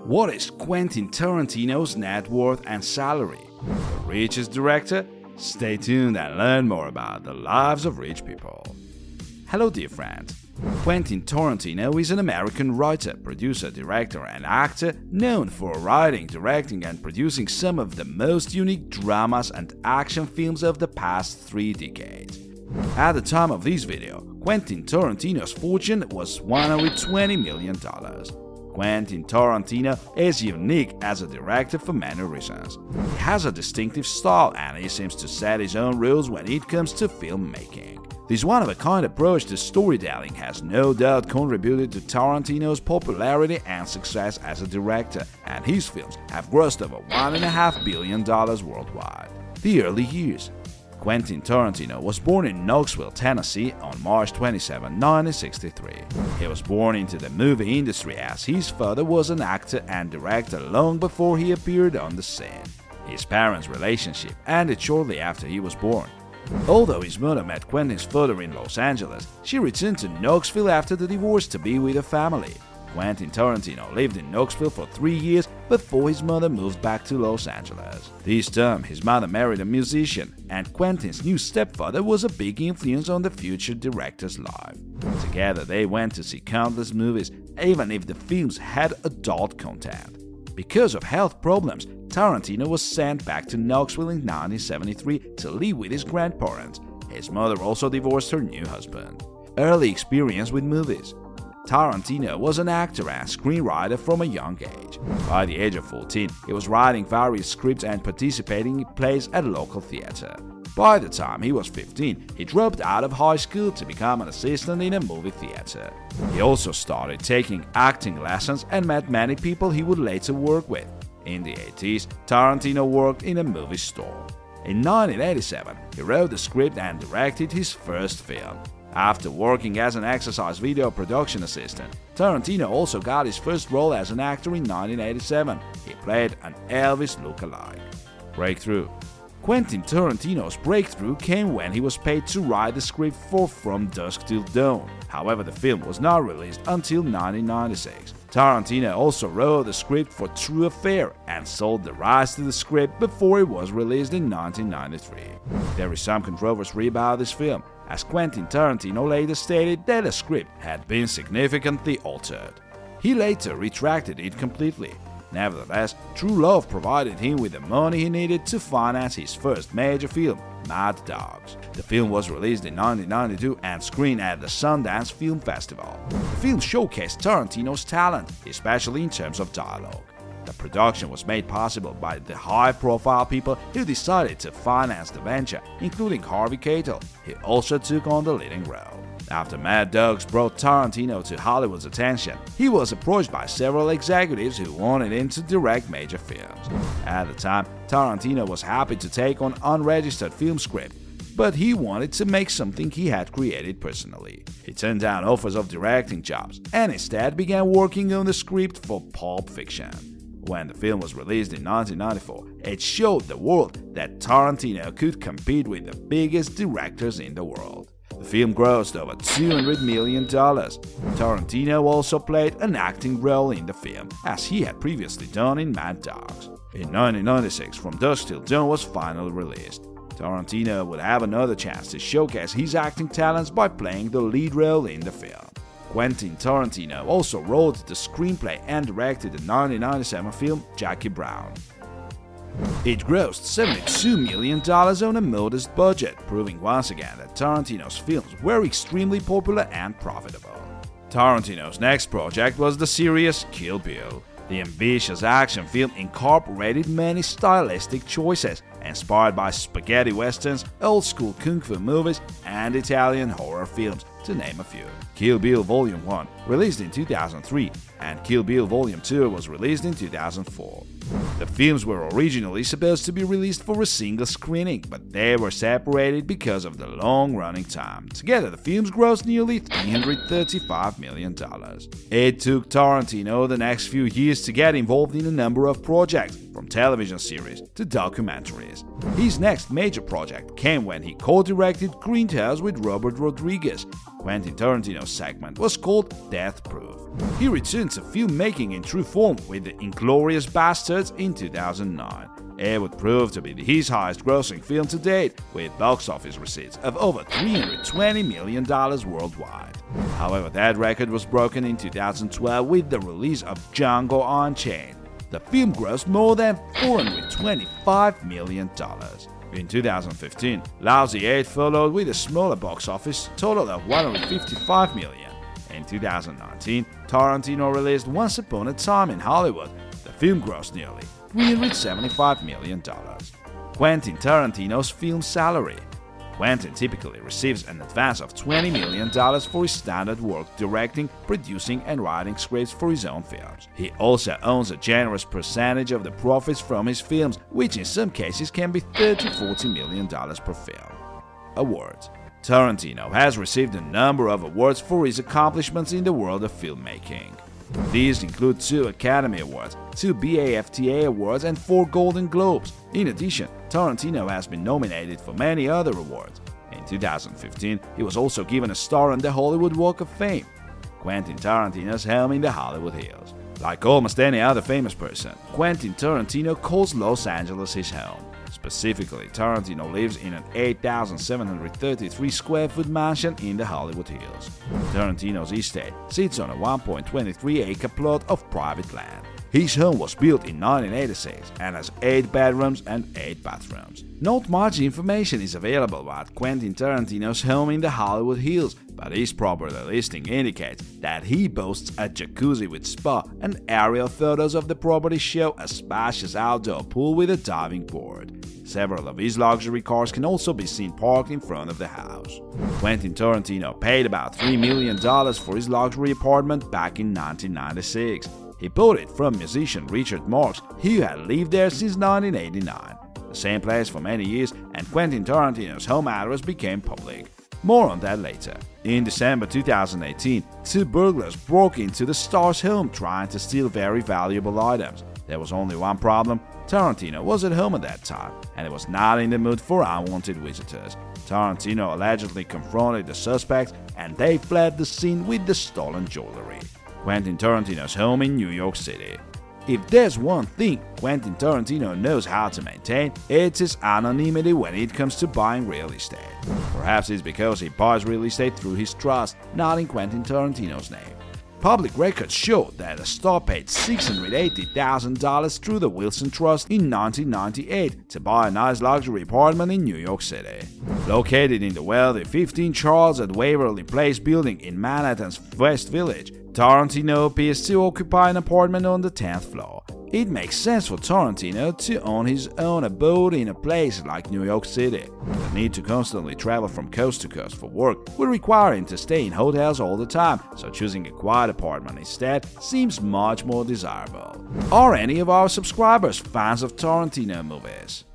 What is Quentin Tarantino's net worth and salary? The richest director? Stay tuned and learn more about the lives of rich people. Hello dear friends. Quentin Tarantino is an American writer, producer, director and actor known for writing, directing and producing some of the most unique dramas and action films of the past 3 decades. At the time of this video, Quentin Tarantino's fortune was $120 million. Quentin Tarantino is unique as a director for many reasons. He has a distinctive style and he seems to set his own rules when it comes to filmmaking. This one-of-a-kind approach to storytelling has no doubt contributed to Tarantino's popularity and success as a director, and his films have grossed over $1.5 billion worldwide. The early years. Quentin Tarantino was born in Knoxville, Tennessee on March 27, 1963. He was born into the movie industry as his father was an actor and director long before he appeared on the scene. His parents' relationship ended shortly after he was born. Although his mother met Quentin's father in Los Angeles, she returned to Knoxville after the divorce to be with her family. Quentin Tarantino lived in Knoxville for 3 years before his mother moved back to Los Angeles. This time, his mother married a musician, and Quentin's new stepfather was a big influence on the future director's life. Together, they went to see countless movies, even if the films had adult content. Because of health problems, Tarantino was sent back to Knoxville in 1973 to live with his grandparents. His mother also divorced her new husband. Early experience with movies. Tarantino was an actor and screenwriter from a young age. By the age of 14, he was writing various scripts and participating in plays at a local theater. By the time he was 15, he dropped out of high school to become an assistant in a movie theater. He also started taking acting lessons and met many people he would later work with. In the 80s, Tarantino worked in a movie store. In 1987, he wrote the script and directed his first film. After working as an exercise video production assistant, Tarantino also got his first role as an actor in 1987. He played an Elvis look-alike. Breakthrough. Quentin Tarantino's breakthrough came when he was paid to write the script for From Dusk Till Dawn. However, the film was not released until 1996. Tarantino also wrote the script for True Affair and sold the rights to the script before it was released in 1993. There is some controversy about this film, as Quentin Tarantino later stated that the script had been significantly altered. He later retracted it completely. Nevertheless, True Love provided him with the money he needed to finance his first major film, Mad Dogs. The film was released in 1992 and screened at the Sundance Film Festival. The film showcased Tarantino's talent, especially in terms of dialogue. The production was made possible by the high-profile people who decided to finance the venture, including Harvey Keitel, who also took on the leading role. After Mad Dogs brought Tarantino to Hollywood's attention, he was approached by several executives who wanted him to direct major films. At the time, Tarantino was happy to take on unregistered film script, but he wanted to make something he had created personally. He turned down offers of directing jobs and instead began working on the script for Pulp Fiction. When the film was released in 1994, it showed the world that Tarantino could compete with the biggest directors in the world. The film grossed over $200 million. Tarantino also played an acting role in the film, as he had previously done in Mad Dogs. In 1996, From Dusk Till Dawn was finally released. Tarantino would have another chance to showcase his acting talents by playing the lead role in the film. Quentin Tarantino also wrote the screenplay and directed the 1997 film Jackie Brown. It grossed $72 million on a modest budget, proving once again that Tarantino's films were extremely popular and profitable. Tarantino's next project was the series Kill Bill. The ambitious action film incorporated many stylistic choices, inspired by spaghetti westerns, old-school kung fu movies, and Italian horror films, to name a few. Kill Bill Volume 1, released in 2003, and Kill Bill Volume 2 was released in 2004. The films were originally supposed to be released for a single screening, but they were separated because of the long-running time. Together, the films grossed nearly $335 million. It took Tarantino the next few years to get involved in a number of projects, from television series to documentaries. His next major project came when he co-directed Grindhouse with Robert Rodriguez. Quentin Tarantino's segment was called Death Proof. He returned to filmmaking in true form with The Inglourious Basterds in 2009. It would prove to be his highest-grossing film to date, with box office receipts of over $320 million worldwide. However, that record was broken in 2012 with the release of Django Unchained. The film grossed more than $425 million. In 2015, Lousy 8 followed with a smaller box office total of $155 million. In 2019, Tarantino released Once Upon a Time in Hollywood. The film grossed nearly $375 million. Quentin Tarantino's film salary. Quentin typically receives an advance of $20 million for his standard work directing, producing, and writing scripts for his own films. He also owns a generous percentage of the profits from his films, which in some cases can be $30 to $40 million per film. Awards. Tarantino has received a number of awards for his accomplishments in the world of filmmaking. These include 2 Academy Awards, 2 BAFTA Awards, and 4 Golden Globes. In addition, Tarantino has been nominated for many other awards. In 2015, he was also given a star on the Hollywood Walk of Fame. Quentin Tarantino's home in the Hollywood Hills. Like almost any other famous person, Quentin Tarantino calls Los Angeles his home. Specifically, Tarantino lives in an 8,733 square foot mansion in the Hollywood Hills. Tarantino's estate sits on a 1.23-acre plot of private land. His home was built in 1986 and has 8 bedrooms and 8 bathrooms. Not much information is available about Quentin Tarantino's home in the Hollywood Hills, but his property listing indicates that he boasts a jacuzzi with spa, and aerial photos of the property show a spacious outdoor pool with a diving board. Several of his luxury cars can also be seen parked in front of the house. Quentin Tarantino paid about $3 million for his luxury apartment back in 1996. He bought it from musician Richard Marx, who had lived there since 1989. The same place for many years, and Quentin Tarantino's home address became public. More on that later. In December 2018, 2 burglars broke into the star's home trying to steal very valuable items. There was only one problem: Tarantino was at home at that time, and he was not in the mood for unwanted visitors. Tarantino allegedly confronted the suspects, and they fled the scene with the stolen jewelry. Quentin Tarantino's home in New York City. If there's one thing Quentin Tarantino knows how to maintain, it's his anonymity when it comes to buying real estate. Perhaps it's because he buys real estate through his trust, not in Quentin Tarantino's name. Public records show that the star paid $680,000 through the Wilson Trust in 1998 to buy a nice luxury apartment in New York City. Located in the wealthy 15 Charles at Waverly Place building in Manhattan's West Village, Tarantino appears to occupy an apartment on the 10th floor. It makes sense for Tarantino to own his own abode in a place like New York City. The need to constantly travel from coast to coast for work would require him to stay in hotels all the time, so choosing a quiet apartment instead seems much more desirable. Are any of our subscribers fans of Tarantino movies?